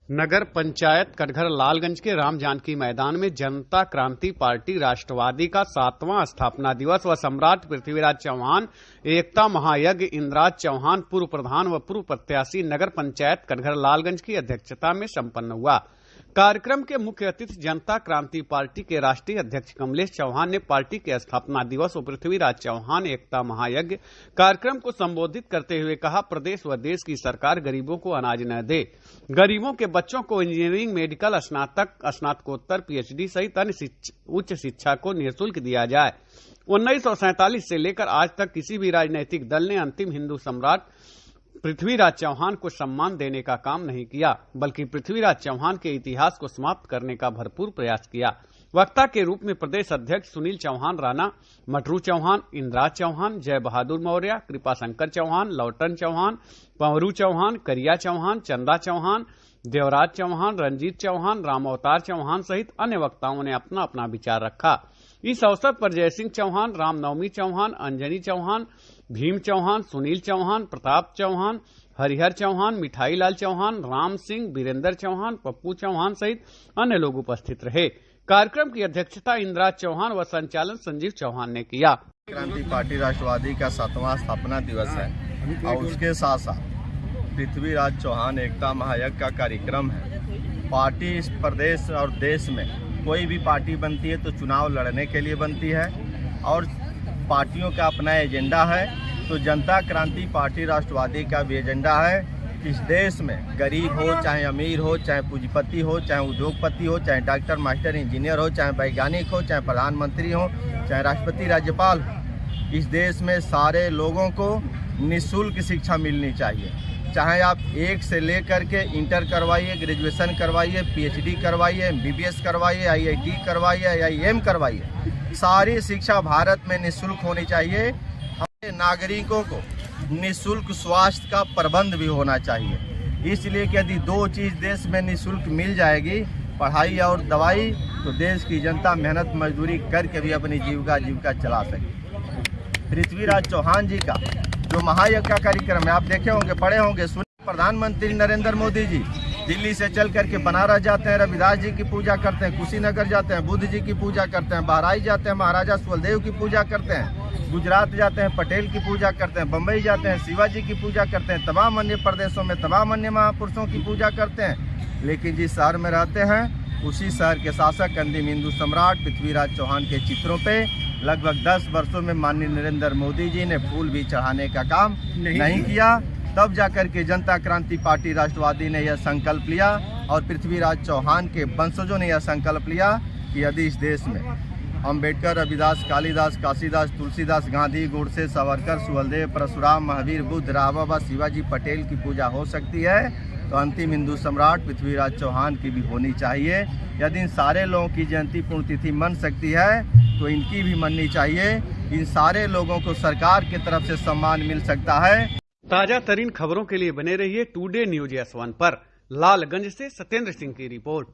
नगर पंचायत कटघर लालगंज के राम जानकी मैदान में जनता क्रांति पार्टी राष्ट्रवादी का 7वां स्थापना दिवस व सम्राट पृथ्वीराज चौहान, एकता महायज्ञ इंद्राज चौहान, पूर्व प्रधान व पूर्व प्रत्याशी नगर पंचायत कटघर लालगंज की अध्यक्षता में संपन्न हुआ। कार्यक्रम के मुख्य अतिथि जनता क्रांति पार्टी के राष्ट्रीय अध्यक्ष कमलेश चौहान ने पार्टी के स्थापना दिवस व पृथ्वीराज चौहान एकता महायज्ञ कार्यक्रम को संबोधित करते हुए कहा, प्रदेश व देश की सरकार गरीबों को अनाज न दे, गरीबों के बच्चों को इंजीनियरिंग, मेडिकल, स्नातक, स्नातकोत्तर, पीएचडी सहित अन्य उच्च शिक्षा को निःशुल्क दिया जाए। 1947 से लेकर आज तक किसी भी राजनीतिक दल ने अंतिम हिंदू सम्राट पृथ्वीराज चौहान को सम्मान देने का काम नहीं किया, बल्कि पृथ्वीराज चौहान के इतिहास को समाप्त करने का भरपूर प्रयास किया। वक्ता के रूप में प्रदेश अध्यक्ष सुनील चौहान राणा, मटरू चौहान, इंद्राज चौहान, जय बहादुर मौर्य, कृपा शंकर चौहान, लौटन चौहान, पंवरू चौहान, करिया चौहान, चंदा चौहान, देवराज चौहान, रंजीत चौहान, राम अवतार चौहान सहित अन्य वक्ताओं ने अपना अपना विचार रखा। इस अवसर पर जयसिंह चौहान, रामनवमी चौहान, अंजनी चौहान, भीम चौहान, सुनील चौहान, प्रताप चौहान, हरिहर चौहान, मिठाई लाल चौहान, राम सिंह, वीरेंद्र चौहान, पप्पू चौहान सहित अन्य लोग उपस्थित रहे। कार्यक्रम की अध्यक्षता इंद्राज चौहान व संचालन संजीव चौहान ने किया। क्रांति पार्टी राष्ट्रवादी का 7वां स्थापना दिवस है और उसके साथ साथ पृथ्वीराज चौहान एकता महायज्ञ का कार्यक्रम है। पार्टी इस प्रदेश और देश में कोई भी पार्टी बनती है तो चुनाव लड़ने के लिए बनती है और पार्टियों का अपना एजेंडा है। तो जनता क्रांति पार्टी राष्ट्रवादी का भी एजेंडा है। इस देश में गरीब हो, चाहे अमीर हो, चाहे पूंजीपति हो, चाहे उद्योगपति हो, चाहे डॉक्टर, मास्टर, इंजीनियर हो, चाहे वैज्ञानिक हो, चाहे प्रधानमंत्री हो, चाहे राष्ट्रपति, राज्यपाल हो, इस देश में सारे लोगों को निःशुल्क शिक्षा मिलनी चाहिए। चाहे आप 1 से लेकर के इंटर करवाइए, ग्रेजुएशन करवाइए, पीएचडी करवाइए, एमबीबीएस करवाइए, आईआईटी करवाइए, आईआईएम करवाइए, सारी शिक्षा भारत में निःशुल्क होनी चाहिए। हमारे नागरिकों को निःशुल्क स्वास्थ्य का प्रबंध भी होना चाहिए। इसलिए कि यदि 2 चीज़ देश में निःशुल्क मिल जाएगी, पढ़ाई और दवाई, तो देश की जनता मेहनत मजदूरी करके भी अपनी जीविका चला सके। पृथ्वीराज चौहान जी का जो महायज्ञ का कार्यक्रम है, आप देखे होंगे, पढ़े होंगे, सुने। प्रधानमंत्री नरेंद्र मोदी जी दिल्ली से चल करके बनारस जाते हैं, रविदास जी की पूजा करते हैं, कुशीनगर जाते हैं, बुद्ध जी की पूजा करते हैं, बहराइच जाते हैं, महाराजा सुहेलदेव की पूजा करते हैं, गुजरात जाते हैं, पटेल की पूजा करते हैं, बम्बई जाते हैं, शिवाजी की पूजा करते हैं, तमाम अन्य प्रदेशों में तमाम अन्य महापुरुषों की पूजा करते हैं। लेकिन जिस शहर में रहते हैं, उसी शहर के शासक अंतिम हिंदू सम्राट पृथ्वीराज चौहान के चित्रों पे लगभग 10 वर्षों में माननीय नरेंद्र मोदी जी ने फूल भी चढ़ाने का काम नहीं किया। तब जाकर के जनता क्रांति पार्टी राष्ट्रवादी ने यह संकल्प लिया और पृथ्वीराज चौहान के वंशजों ने यह संकल्प लिया कि यदि इस देश में अम्बेडकर, रविदास, कालिदास, काशीदास, तुलसीदास, गांधी, गोडसे, सावरकर, सुहेलदेव, परशुराम, महावीर, बुद्ध, रावबा, शिवाजी, पटेल की पूजा हो सकती है, तो अंतिम हिंदू सम्राट पृथ्वीराज चौहान की भी होनी चाहिए। यदि इन सारे लोगों की जयंती पुण्यतिथि मन सकती है तो इनकी भी मननी चाहिए। इन सारे लोगों को सरकार की तरफ से सम्मान मिल सकता है। ताजा तरीन खबरों के लिए बने रहिए टुडे न्यूज S1 पर। लालगंज से सत्येंद्र सिंह की रिपोर्ट।